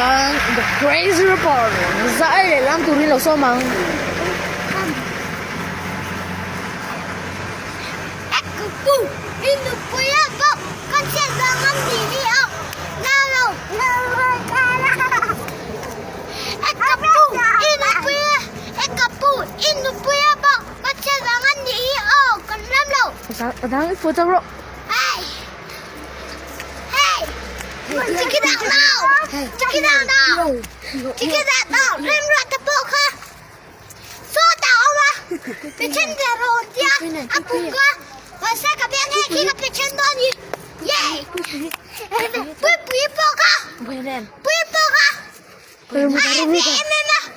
Ayan, the crazy reporter. Saya lang tuloy lang somang. Aku pun ini punya kok kecil banget diri oh. Lalu Aku pun ini punya kok kecil banget diri oh. Kenapa lo? Padahal foto bro. Hey, hey, check it out now. Check it out now. Check it out now. Lên loạt tập bộ ha. Số tao mà. Bị chân kìa rồi tia. Aku gua. Masa kapian khi kapian chân đó nhỉ? Yeah. Bui bui bộ ha. Buenan. Bui bộ ha. Pero mo Ay, taro ka. em.